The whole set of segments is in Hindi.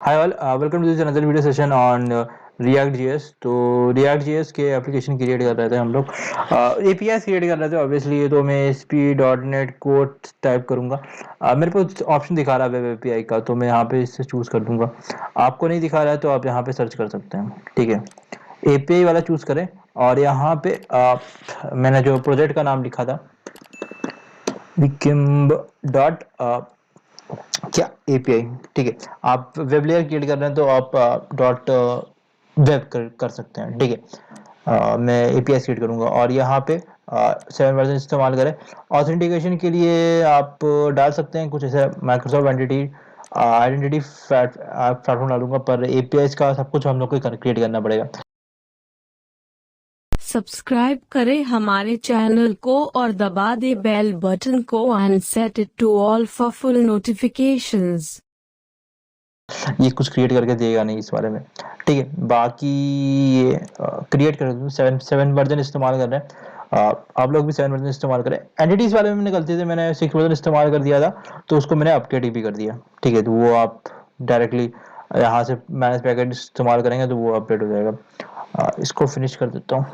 Hi all, welcome to this another video session on React.js। तो React.js के एप्लीकेशन क्रिएट कर रहे थे हम लोग, APIs क्रिएट कर रहे थे। ऑब्वियसली ये तो मैं ASP.NET कोड टाइप करूँगा। मेरे पास ऑप्शन दिखा रहा है वेब API का, तो मैं यहाँ पे इससे चूज़ कर दूँगा। आपको नहीं दिखा रहा है तो आप यहाँ पे सर्च कर सकते हैं, ठीक है। API वाला चूज़ करें और यहाँ पे मैंने जो प्रोजेक्ट का नाम लिखा था विकिम्ब डॉट क्या एपीआई, ठीक है। आप वेब लेयर क्रिएट कर रहे हैं तो आप डॉट वेब कर सकते हैं, ठीक है। मैं एपीआई क्रिएट करूंगा और यहाँ पे 7 वर्जन इस्तेमाल करें। ऑथेंटिकेशन के लिए आप डाल सकते हैं कुछ ऐसे माइक्रोसॉफ्ट एंटिटी आइडेंटिटी प्लेटफॉर्म डालूंगा, पर एपीआई का सब कुछ हम लोग को क्रिएट करना पड़ेगा। सब्सक्राइब करें हमारे चैनल को और दबा दे बेल बटन को and set it to all for full notifications. ये कुछ क्रिएट करके देगा नहीं इस बारे में, ठीक है। बाकी ये क्रिएट कर दूँ, सेवन वर्जन इस्तेमाल कर रहे हैं। आप लोग भी 7 वर्जन इस्तेमाल करें। एंटिटीज वाले में मैंने गलती से मैंने 6 वर्जन इस्तेमाल कर दिया था, तो उसको मैंने अपडेट भी कर दिया, ठीक है। तो वो आप डायरेक्टली यहाँ से मैनेज पैकेज इस्तेमाल करेंगे तो वो अपडेट हो जाएगा। इसको फिनिश कर देता हूँ,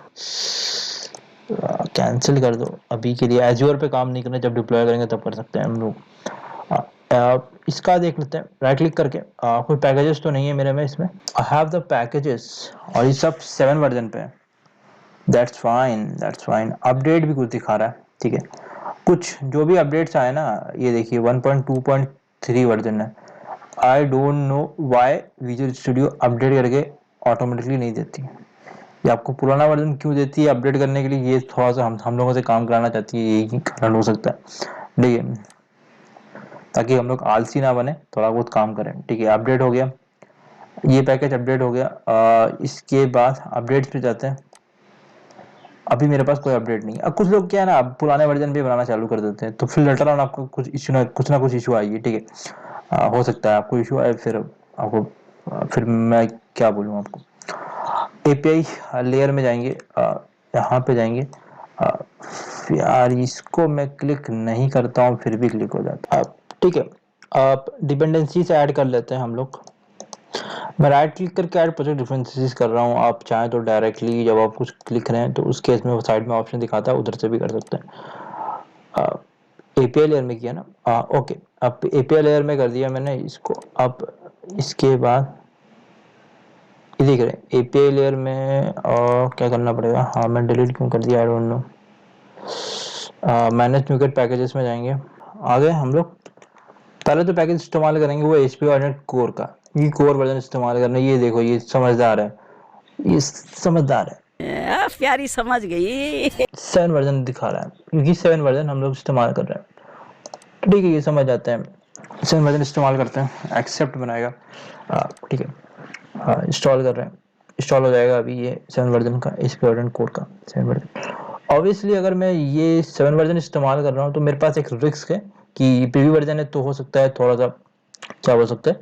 कैंसिल कर दो। अभी के लिए एज्योर पे काम नहीं करना, जब डिप्लॉय करेंगे तब कर सकते हैं हम लोग। इसका देख लेते हैं राइट क्लिक करके। कोई पैकेजेस तो नहीं है मेरे में इसमें। आई हैव द पैकेजेस और ये सब 7 वर्जन पे है। That's fine, that's fine. Update भी कुछ दिखा रहा है, ठीक है। कुछ जो भी अपडेट्स आए ना, ये देखिए 1.2.3 वर्जन है। आई don't know why visual studio update करके ऑटोमेटिकली नहीं देती। ये आपको पुराना वर्जन क्यों देती है अपडेट करने के लिए? ये थोड़ा सा हम लोगों से काम कराना चाहती है, यही कारण हो सकता है, ठीक है। ताकि हम लोग आलसी ना बने, थोड़ा बहुत काम करें, ठीक है। अपडेट हो गया, ये पैकेज अपडेट हो गया। इसके बाद अपडेट्स पे जाते हैं। अभी मेरे पास कोई अपडेट नहीं है। अब कुछ लोग क्या है ना, पुराने वर्जन भी बनाना चालू कर देते हैं, तो फिर लेटर ऑन आपको कुछ ना कुछ इशू आएगी, ठीक है। हो सकता है आपको इशू आए, फिर आपको फिर मैं क्या बोलूँ आपको। एपीआई लेयर में जाएंगे, यहाँ पे जाएंगे। अ, यार इसको मैं क्लिक नहीं करता हूँ फिर भी क्लिक हो जाता है, ठीक है। आप डिपेंडेंसीज ऐड कर लेते हैं हम लोग। मैं राइट क्लिक करके ऐड प्रोजेक्ट डिपेंडेंसीज कर रहा हूँ। आप चाहें तो डायरेक्टली जब आप कुछ लिख रहे हैं तो उस केस में वो साइड में ऑप्शन दिखाता है, उधर से भी कर सकते हैं। एपीआई लेयर में किया ना, ओके। अब एपीआई लेयर में कर दिया मैंने इसको। अब इसके बाद ये देख रहे हैं एपीआई लेयर में क्या करना पड़ेगा। हाँ, मैं डिलीट क्यों कर दिया, I don't know. Manage NuGet packages में जाएंगे। आगे हम लोग पहले तो पैकेज इस्तेमाल करेंगे वो ASP.NET कोर का। ये कोर वर्जन इस्तेमाल करना। ये देखो, ये समझदार है, ये समझदार है। प्यारी समझ गई। 7 वर्जन दिखा रहा है क्योंकि 7 वर्जन हम लोग इस्तेमाल कर रहे हैं, तो ठीक है, ये समझ जाते हैं। 7 वर्जन इस्तेमाल करते हैं, एक्सेप्ट बनाएगा, ठीक है। इंस्टॉल कर रहे हैं, इंस्टॉल हो जाएगा अभी ये 7 वर्जन का, ASP.NET कोर का 7 वर्जन। ऑब्वियसली अगर मैं ये 7 वर्जन इस्तेमाल कर रहा हूँ तो मेरे पास एक रिस्क है कि प्रीव्यू वर्जन है, तो हो सकता है थोड़ा सा क्या बोल सकते हैं,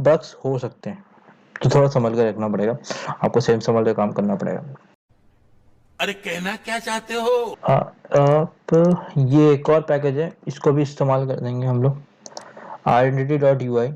बग्स हो सकते हैं, तो थोड़ा संभल कर रखना पड़ेगा आपको, सेम संभल कर काम करना पड़ेगा। अरे कहना क्या चाहते हो? आप ये एक और पैकेज है, इसको भी इस्तेमाल कर देंगे हम लोग, identity.ui।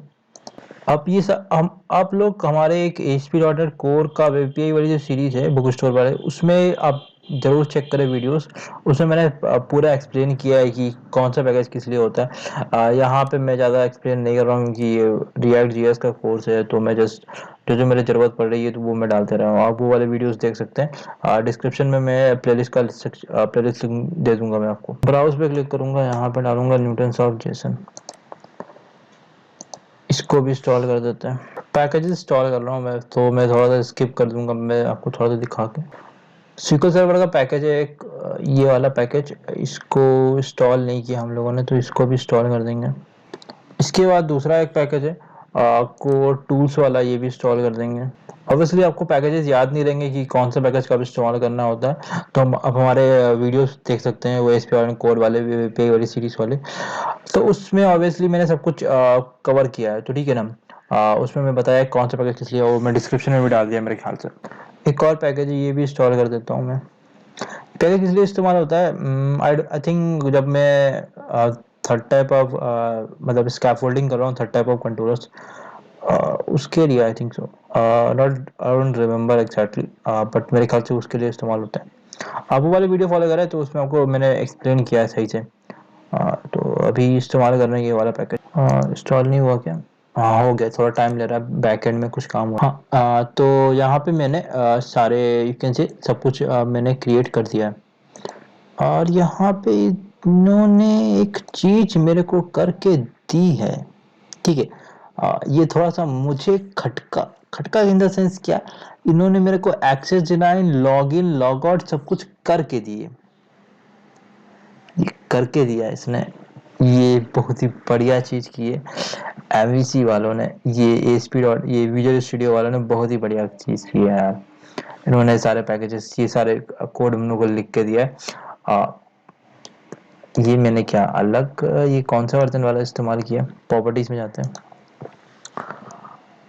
अब ये हम आप लोग हमारे एक ASP.NET कोर का वेब API वाली जो सीरीज है बुक स्टोर वाले, उसमें आप जरूर चेक करें वीडियोस। उसमें मैंने पूरा एक्सप्लेन किया है कि कौन सा पैकेज किस लिए होता है। यहाँ पे मैं ज़्यादा एक्सप्लेन नहीं कर रहा हूँ क्योंकि React.js का कोर्स है, तो मैं जस्ट जो जो मेरी ज़रूरत पड़ रही है तो वो मैं डालते रहा हूँ। आप वो वाले वीडियोस देख सकते हैं। डिस्क्रिप्शन में मैं प्लेलिस्ट का प्लेलिस्ट लिंक दे दूंगा मैं आपको। ब्राउज पे क्लिक करूंगा, यहाँ पे डालूंगा न्यूटन ऑफ जेसन। इसको भी इंस्टॉल कर देते हैं। पैकेजेस इंस्टॉल कर रहा हूँ मैं, तो मैं थोड़ा सा स्किप कर दूंगा, मैं आपको थोड़ा सा दिखा के। SQL सर्वर का पैकेज है एक, ये वाला पैकेज, इसको इंस्टॉल नहीं किया हम लोगों ने, तो इसको भी इंस्टॉल कर देंगे। इसके बाद दूसरा एक पैकेज है आपको टूल्स वाला, ये भी इंस्टॉल कर देंगे। ऑब्वियसली आपको पैकेजेस याद नहीं रहेंगे कि कौन सा पैकेज कब इस्तेमाल करना होता है, तो हम अब हमारे वीडियोस देख सकते हैं वो ASP.NET कोड वाले पे वाली सीरीज वाले, तो उसमें ऑब्वियसली मैंने सब कुछ कवर किया है, तो ठीक है ना। उसमें मैं बताया कौन सा पैकेज किस लिए, वो मैं डिस्क्रिप्शन में भी डाल दिया मेरे ख्याल से। एक और पैकेज है, ये भी इंस्टॉल कर देता हूँ मैं। पैकेज किस लिए इस्तेमाल होता है, आई थिंक जब मैं थर्ड टाइप ऑफ मतलब स्कैफोल्डिंग कर रहा हूँ, थर्ड टाइप ऑफ कंट्रोलर्स, उसके लिए I think so, not I don't remember exactly, but मेरे ख्याल से उसके लिए इस्तेमाल होता है। आप वो वाली वीडियो फॉलो करें तो उसमें आपको मैंने एक्सप्लेन किया है सही से। तो अभी इस्तेमाल कर रहे हैं ये वाला पैकेज। इंस्टॉल नहीं हुआ क्या? हाँ हो गया, थोड़ा टाइम ले रहा है, बैक एंड में कुछ काम हुआ। हाँ तो यहाँ पे मैंने सारे यू कैन से सब कुछ मैंने क्रिएट कर दिया है। और यहाँ पे इन्होंने एक चीज मेरे को करके दी है, ठीक है। ये थोड़ा सा मुझे खटका खटका इन द सेंस क्या, इन्होंने मेरे को access denied, log in, log out सब कुछ करके दिए, ये करके दिया इसने। ये बहुत ही बढ़िया चीज की है एमवीसी वालों ने, ये एएसपी डॉट ये विजुअल स्टूडियो वालों ने बहुत ही बढ़िया चीज की है यार। इन्होंने सारे पैकेजेस, ये सारे कोड हम लोग को लिख के दिया है। ये मैंने क्या अलग, ये कौन सा वर्जन वाला इस्तेमाल किया, प्रॉपर्टीज में जाते हैं,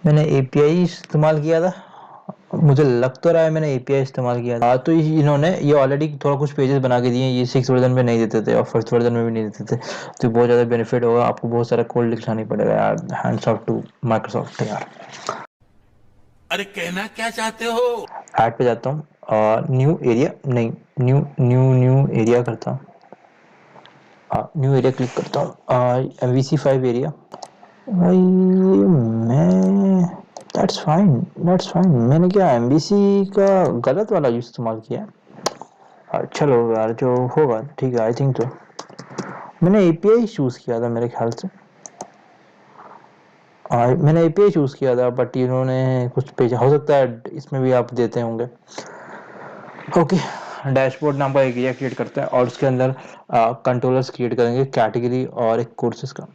मैंने एपीआई इस्तेमाल किया था, मुझे लग तो रहा है मैंने एपीआई इस्तेमाल किया था। तो इन्होंने ये ऑलरेडी थोड़ा कुछ पेजेस बना के दिए हैं, ये 6 वर्जन में नहीं देते थे और फर्स्ट वर्जन में भी नहीं देते थे, तो बहुत ज़्यादा बेनिफिट होगा, आपको बहुत सारा कोड लिखना नहीं पड़ेगा यार। हैंड्स ऑफ टू माइक्रोसॉफ्ट यार। अरे कहना क्या चाहते हो? ऐड पे जाता हूँ, न्यू एरिया नहीं, न्यू न्यू न्यू एरिया करता हूँ, न्यू एरिया क्लिक करता हूँ, MVC5 एरिया। भाई मैं दैट्स फाइन, मैंने क्या MVC का गलत वाला इस्तेमाल किया है? चलो यार जो होगा ठीक है, आई थिंक तो मैंने एपीआई चूज किया था मेरे ख्याल से, मैंने एपीआई चूज किया था, बट इन्होंने कुछ पेज, हो सकता है इसमें भी आप देते होंगे। ओके, डैशबोर्ड नाम का एक एरिया क्रिएट करते हैं और उसके अंदर कंट्रोलर्स क्रिएट करेंगे, कैटेगरी और एक कोर्सेज का।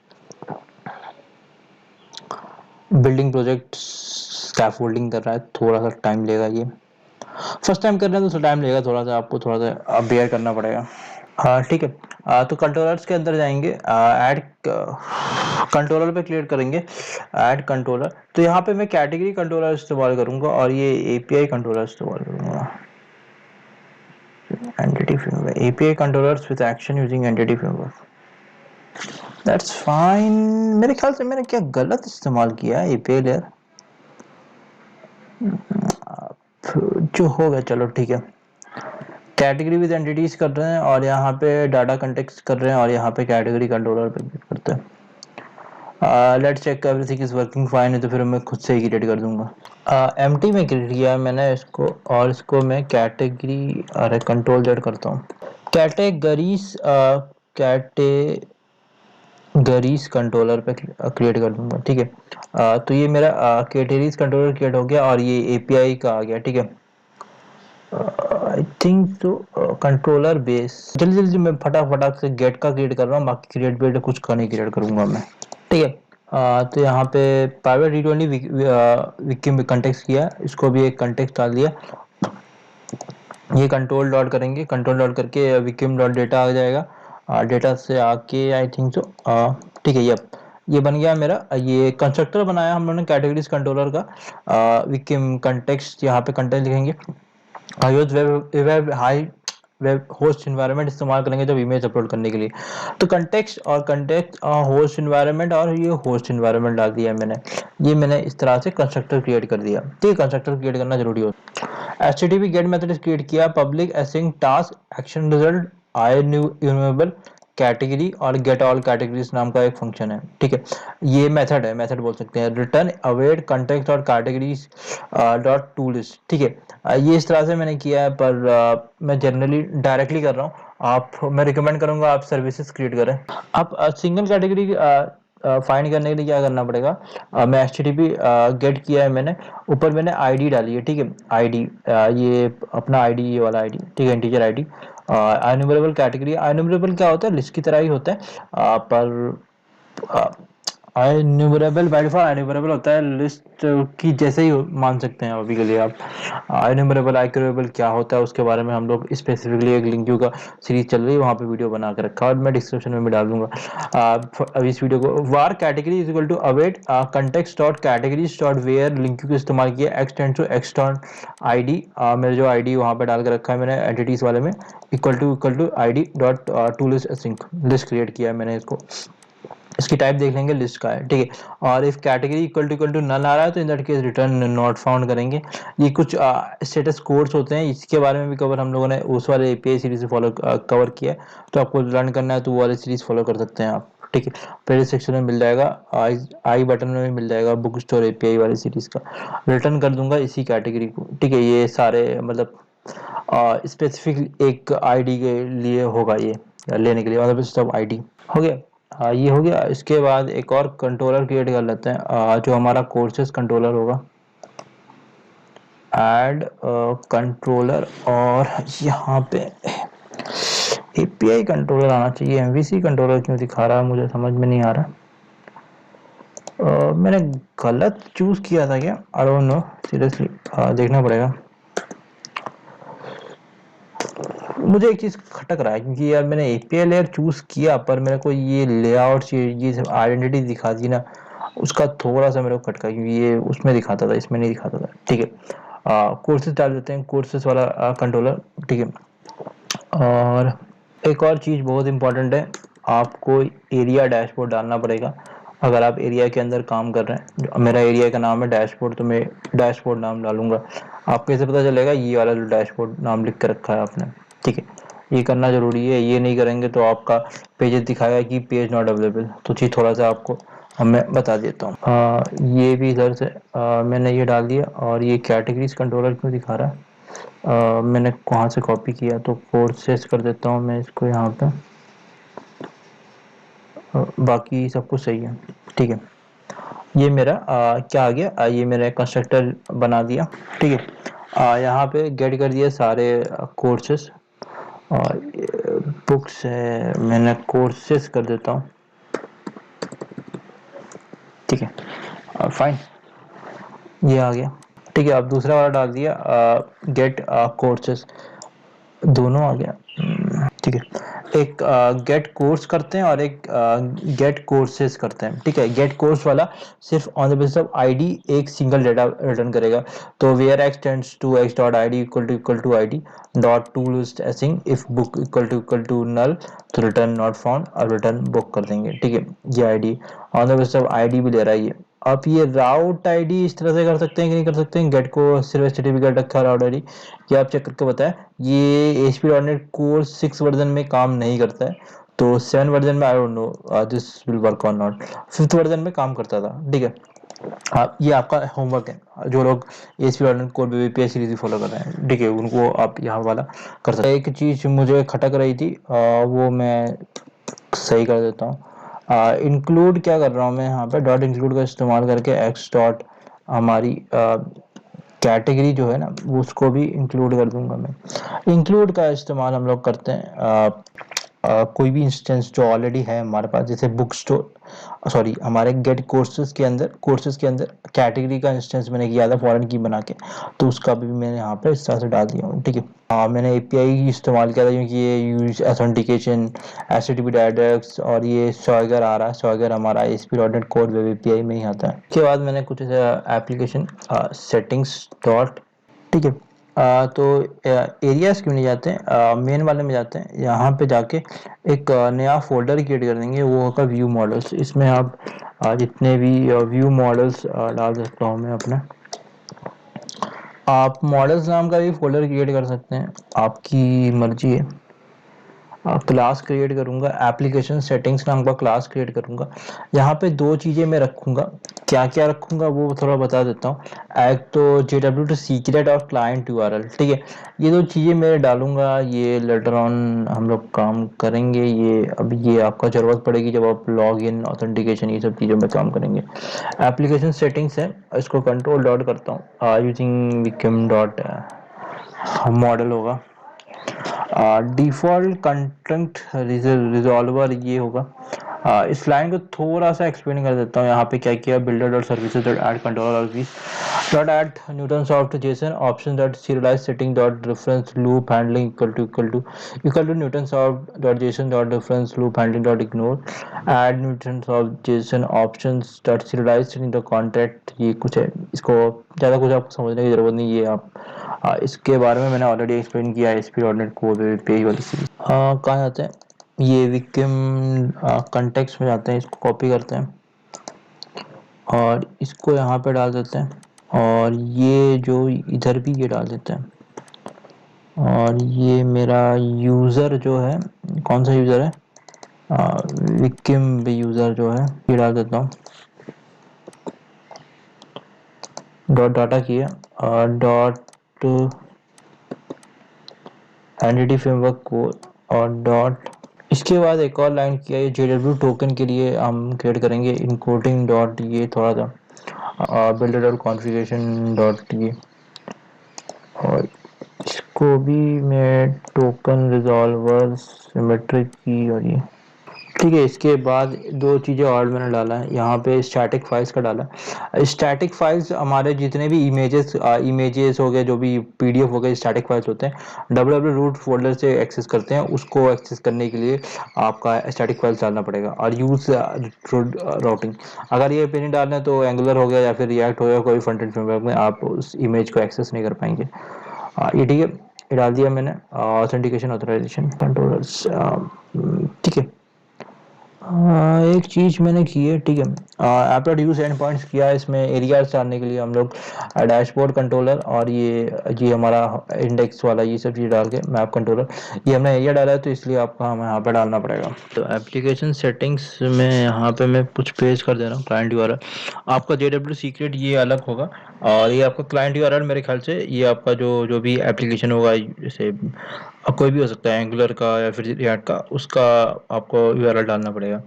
बिल्डिंग प्रोजेक्ट स्कैफोल्डिंग कर रहा है, थोड़ा सा टाइम लेगा, ये फर्स्ट टाइम कर रहे हैं तो टाइम लेगा थोड़ा सा, आपको थोड़ा सा बेयर करना पड़ेगा। हाँ ठीक है, तो कंट्रोलर्स के अंदर जाएंगे, ऐड कंट्रोलर पे क्लिक करेंगे, ऐड कंट्रोलर। तो यहाँ पे मैं कैटेगरी कंट्रोलर इस्तेमाल करूंगा और ये एपीआई कंट्रोलर इस्तेमाल करूंगा, entity framework, API controllers with action using entity framework. That's fine. मेरे ख्याल से मैंने क्या गलत इस्तेमाल किया है एपीआई लेयर, जो होगा चलो ठीक है। कैटेगरी विद एंटिटीज कर रहे हैं और यहाँ पे डाटा कंटेक्स्ट कर रहे हैं और यहाँ पे कैटेगरी कंट्रोलर पे क्लिक करते हैं। Let's check everything is working fine है, तो फिर मैं खुद से ही क्रिएट कर दूंगा। एम्प्टी में क्रिएट किया है मैंने इसको, और इसको मैं कैटेगरी, अरे कंट्रोल जेड करता हूँ, कैटेगरीज कैटेगरीज कंट्रोलर पे क्रिएट कर दूंगा, ठीक है। तो ये मेरा कैटेगरीज कंट्रोलर क्रिएट हो गया और ये एपीआई का आ गया, ठीक है। आई थिंक तो कंट्रोलर बेस, जल्दी जल्दी मैं फटाफट से गेट का क्रिएट कर रहा हूँ, बाकी क्रिएट बिल्ड कुछ का नहीं क्रिएट करूंगा मैं, ठीक है। तो यहाँ पे प्राइवेट रीड ओनली विकिम कंटेक्स्ट किया, इसको भी एक कंटेक्स्ट डाल दिया। ये कंट्रोल डॉट करेंगे, कंट्रोल डॉट करके विकिम डॉट डेटा आ जाएगा, डेटा से आके आई थिंक तो ठीक है, ये बन गया मेरा। ये कंस्ट्रक्टर बनाया हम लोगों ने कैटेगरीज कंट्रोलर का, विकिम कंटेक्स्ट, यहाँ पे कंटेंट लिखेंगे, हाई वेब होस्ट इन्वायरमेंट इस्तेमाल करेंगे जब इमेज अपलोड करने के लिए। तो कंटेक्स्ट और कंटेक्स्ट होस्ट इन्वायरमेंट, और ये होस्ट इन्वायरमेंट डाल दिया मैंने। ये मैंने इस तरह से कंस्ट्रक्टर क्रिएट कर दिया, ठीक है। कंस्ट्रक्टर क्रिएट करना जरूरी होता है। HTTP गेट मेथड क्रिएट किया, public async task action result I enumerable category और गेट ऑल कैटेगरीज नाम का एक फंक्शन है, ठीक है। ये मेथड है, मेथड बोल सकते हैं, रिटर्न अवेट कंटेक्स्ट और कैटेगरीज डॉट टू लिस्ट, ठीक है। ये इस तरह से मैंने किया है, पर मैं जनरली डायरेक्टली कर रहा हूँ, मैं रिकमेंड करूंगा आप सर्विसेज क्रिएट करें। अब सिंगल कैटेगरी फाइंड करने के लिए क्या करना पड़ेगा, मैं HTTP गेट किया है मैंने, ऊपर मैंने आईडी डाली है, ठीक है। आईडी, ये अपना आईडी, ये वाला आईडी, ठीक है, इंटीजर आईडी। एन्यूमरेबल कैटेगरी, एन्यूमरेबल क्या होता है, लिस्ट की तरह ही होता है, पर एन्यूमरेबल बाय डिफॉल्ट एन्यूमरेबल होता है, लिस्ट की जैसे ही मान सकते हैं अभी के लिए आप। एन्यूमरेबल आइक्यूरेबल क्या होता है उसके बारे में हम लोग स्पेसिफिकली एक लिंक्यू का सीरीज चल रही है, वहाँ पे वीडियो बना के रखा है और मैं डिस्क्रिप्शन में भी डाल दूंगा अभी इस वीडियो को। Var category is equal to await context dot categories dot where LINQ का इस्तेमाल किया, एक्सटेंड टू एक्सटर्न आईडी, मेरा जो आईडी वहाँ पे डाल के रखा है मैंने एंटिटीज वाले में, equal to ID dot to list sync list create किया है मैंने इसको। इसकी टाइप देख लेंगे, लिस्ट का है, ठीक है। और if category equal to null आ रहा है तो in that case return not found करेंगे। ये कुछ स्टेटस कोड्स होते हैं, इसके बारे में भी कवर हम लोगों ने उस वाले एपीआई सीरीज से फॉलो कवर किया है, तो आपको लर्न करना है तो वो वाली सीरीज फॉलो कर सकते हैं आप, ठीक है। पहले सेक्शन में मिल जाएगा, आई बटन में भी मिल जाएगा बुक स्टोर एपीआई वाली सीरीज का। रिटर्न कर दूंगा इसी कैटेगरी को, ठीक है। ये सारे मतलब स्पेसिफिक एक आईडी के लिए होगा ये लेने के लिए, मतलब सब आईडी हो गया। ये हो गया। इसके बाद एक और कंट्रोलर क्रिएट कर लेते हैं, जो हमारा कोर्सेज कंट्रोलर होगा। ऐड कंट्रोलर, और यहाँ पे एपीआई कंट्रोलर आना चाहिए, एमवीसी कंट्रोलर क्यों दिखा रहा है मुझे समझ में नहीं आ रहा। मैंने गलत चूज किया था क्या, आई डोंट नो सीरियसली, देखना पड़ेगा। मुझे एक चीज खटक रहा है क्योंकि यार मैंने एपीआई लेयर चूज किया पर मेरे को ये लेआउट ये सब आइडेंटिटी दिखा दी ना, उसका थोड़ा सा मेरे को खटका, क्योंकि ये उसमें दिखाता था इसमें नहीं दिखाता था, ठीक है। कोर्सेज डाल देते हैं, कोर्सेज वाला कंट्रोलर, ठीक है। और एक और चीज बहुत इंपॉर्टेंट है, आपको एरिया डैशबोर्ड डालना पड़ेगा अगर आप एरिया के अंदर काम कर रहे हैं। मेरा एरिया का नाम है डैशबोर्ड, तो मैं डैशबोर्ड नाम डालूंगा। आपको कैसे पता चलेगा, ये वाला जो डैशबोर्ड नाम लिख कर रखा है आपने, ठीक है। ये करना जरूरी है, ये नहीं करेंगे तो आपका पेजेस दिखाएगा कि पेज नॉट अवेलेबल। तो चीज़ थोड़ा सा आपको मैं बता देता हूँ। ये भी इधर से मैंने ये डाल दिया। और ये कैटेगरीज कंट्रोलर क्यों दिखा रहा है, मैंने कहाँ से कॉपी किया, तो कोर्सेस कर देता हूँ मैं इसको यहाँ पे। बाकी सब कुछ सही है, ठीक है। ये मेरा क्या आ गया, ये मेरा कंस्ट्रक्टर बना दिया, ठीक है। यहाँ पे गेट कर दिया सारे कोर्सेस, और बुक्स है, मैंने कोर्सेस कर देता हूँ, ठीक है। फाइन, ये आ गया, ठीक है। अब दूसरा वाला डाल दिया, गेट कोर्सेस, दोनों आ गया, ठीक है। एक गेट कोर्स करते हैं और एक गेट कोर्सेज करते हैं, ठीक है। गेट कोर्स वाला सिर्फ on the basis of ID एक सिंगल डेटा रिटर्न करेगा, तो where x tends to x dot ID equal to ID dot to list async if book equal to null तो रिटर्न नॉट फाउंड, और रिटर्न बुक कर देंगे, ठीक है। ये ID on the basis of ID भी ले रहा है ये। आप ये राउट आईडी इस तरह से कर सकते हैं कि नहीं कर सकते हैं, गेट को सिर्फ सर्टिफिकेट रखा राउट आईडी, ये आप चेक करके बताएं। ये ASP.NET Core 6 वर्जन में काम नहीं करता है, तो 7 वर्जन में आई don't no this will work और नॉट, 5th वर्जन में काम करता था, ठीक है। ये आपका होमवर्क है, जो लोग ASP.NET Core API series follow कर रहे हैं, ठीक है, उनको आप यहाँ वाला कर सकते हैं। एक चीज मुझे खटक रही थी, वो मैं सही कर देता हूँ। इंक्लूड क्या कर रहा हूँ मैं यहाँ पे, डॉट इंक्लूड का इस्तेमाल करके एक्स डॉट हमारी कैटेगरी जो है ना उसको भी इंक्लूड कर दूंगा मैं। इंक्लूड का इस्तेमाल हम लोग करते हैं कोई भी इंस्टेंस जो ऑलरेडी है हमारे पास, जैसे बुक स्टोर सॉरी हमारे गेट कोर्सेज के अंदर कैटेगरी का इंस्टेंस मैंने किया था फॉरेन की बना के, तो उसका भी मैंने यहाँ पे इस तरह से डाल दिया हूँ, ठीक है। मैंने एपीआई इस्तेमाल किया था क्योंकि ये यूज ऑथेंटिकेशन HTTP डायरेक्ट्स, और ये स्वैगर आ रहा है, स्वैगर हमारा ASP.NET Core वेब एपीआई में ही आता है। उसके बाद मैंने कुछ एप्लीकेशन सेटिंग्स डॉट, ठीक है। तो एरियाज क्यों नहीं जाते हैं, मेन वाले में जाते हैं। यहाँ पे जाके एक नया फोल्डर क्रिएट कर देंगे, वो होगा व्यू मॉडल्स। इसमें आप जितने भी व्यू मॉडल्स डाल सकता हूँ मैं अपना। आप मॉडल्स नाम का भी फोल्डर क्रिएट कर सकते हैं, आपकी मर्जी है। क्लास क्रिएट करूंगा, एप्लीकेशन सेटिंग्स नाम का क्लास क्रिएट करूंगा। यहाँ पे दो चीजें मैं रखूंगा, क्या क्या रखूंगा वो थोड़ा बता देता हूँ। एक तो JW2 सीक्रेट और क्लाइंट URL, ठीक है। ये दो चीजें मैं डालूंगा, ये लेटर ऑन हम लोग काम करेंगे। ये अभी ये आपका जरूरत पड़ेगी जब आप लॉग इन ऑथेंटिकेशन ये सब चीजों में काम करेंगे। एप्लीकेशन सेटिंग्स है, इसको कंट्रोल डॉट करता हूँ, यूजिंग विकम डॉट मॉडल होगा। डिफॉल्ट कंटेंट रिजॉल्वर ये होगा। इस लाइन को थोड़ा सा एक्सप्लेन कर देता हूँ। यहाँ पे क्या किया, builder dot services dot add controller dot add Newtonsoft JSON option dot serialise setting dot reference loop handling equal to Newtonsoft dot JSON dot reference loop handling dot ignore add Newtonsoft JSON options dot serialise setting dot contact. ये कुछ है, इसको ज़्यादा कुछ आपको समझने की जरूरत नहीं, ये आप इसके बारे में मैंने ऑलरेडी एक्सप्लेन किया है ASP.NET Core API वाली सीरीज। कहाँ जाते हैं, ये विक्टिम कंटेक्स्ट में जाते हैं, इसको कॉपी करते हैं और इसको यहाँ पे डाल देते हैं, और ये जो इधर भी ये डाल देते हैं, और ये मेरा यूज़र जो है, कौन सा यूज़र है, विक्टिम यूज़र जो है ये डाल देता हूँ। डॉट डाटा किया और डॉट एंटिटी फ्रेमवर्क को और डॉट, इसके बाद एक और लाइन किया, ये JW टोकन के लिए हम क्रिएट करेंगे इनकोडिंग डॉट, ये थोड़ा सा बिल्डर डॉट कॉन्फ़िगरेशन डॉट ये, और इसको भी मैं टोकन रिजॉल्वर सिमेट्रिक की, और ये ठीक है। इसके बाद दो चीज़ें और मैंने डाला है, यहाँ पे स्टैटिक फाइल्स का डाला है। स्टैटिक फाइल्स हमारे जितने भी इमेजेस हो गए, जो भी PDF हो गए, स्टैटिक फाइल्स होते हैं, www रूट फोल्डर से एक्सेस करते हैं, उसको एक्सेस करने के लिए आपका स्टैटिक फाइल्स डालना पड़ेगा। और यूज राउटिंग, अगर ये पे नहीं डालना है तो एंगुलर हो गया या फिर रिएक्ट हो गया, कोई फ्रंट एंड फ्रेमवर्क में आप उस इमेज को एक्सेस नहीं कर पाएंगे। ये ठीक है, ये डाल दिया मैंने। ऑथेंटिकेशन ऑथराइजेशन कंट्रोलर्स, ठीक है। एक चीज़ मैंने की है, ठीक है, app dot use and points किया है, इसमें एरियाज डालने के लिए हम लोग डैशबोर्ड कंट्रोलर और ये हमारा इंडेक्स वाला, ये सब चीज़ डाल के मैप कंट्रोलर, ये हमने एरिया डाला है तो इसलिए आपका हमें यहाँ पे डालना पड़ेगा। तो एप्लीकेशन सेटिंग्स में यहाँ पे मैं कुछ पेज कर दे रहा हूँ, क्लाइंट URL आपका JW सीक्रेट ये अलग होगा, और ये आपका क्लाइंट URL मेरे ख्याल से ये आपका जो भी एप्लीकेशन होगा, जैसे कोई भी हो सकता है, एंगुलर का या फिर रिएक्ट का, उसका आपको URL डालना पड़ेगा।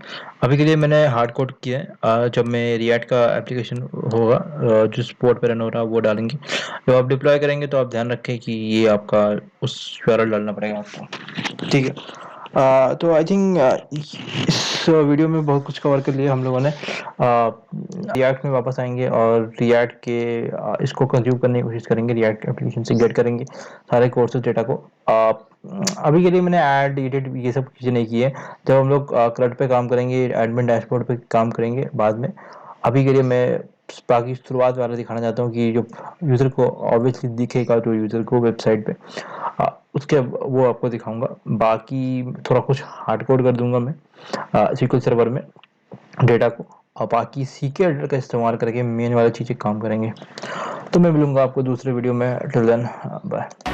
अभी के लिए मैंने हार्ड कोड किया है, जब मैं रिएक्ट का एप्लीकेशन होगा जो स्पोर्ट पे रन हो रहा है वो डालेंगे। जब आप डिप्लॉय करेंगे तो आप ध्यान रखें कि ये आपका उस URL डालना पड़ेगा आपको, ठीक है। तो आई थिंक इस वीडियो में बहुत कुछ कवर कर लिया हम लोगों ने। रिएक्ट में वापस आएंगे और रिएक्ट के इसको कंज्यूम करने की कोशिश करेंगे, रिएक्ट एप्लीकेशन से गेट करेंगे सारे कोर्सेज डेटा को। अभी के लिए मैंने ऐड एडिट ये सब चीज़ें नहीं की है, जब हम लोग CRUD पे काम करेंगे, एडमिन डैशबोर्ड पे काम करेंगे बाद में। अभी के लिए मैं बाकी शुरुआत वाला दिखाना चाहता हूँ कि जो यूज़र को ऑब्वियसली दिखेगा, जो यूज़र को वेबसाइट पे उसके वो आपको दिखाऊंगा। बाकी थोड़ा कुछ हार्ड कोड कर दूंगा मैं SQL सर्वर में डेटा को, और बाकी CK का इस्तेमाल करके मेन वाली चीज़ें काम करेंगे। तो मैं मिलूंगा आपको दूसरे वीडियो में, टिल देन बाय।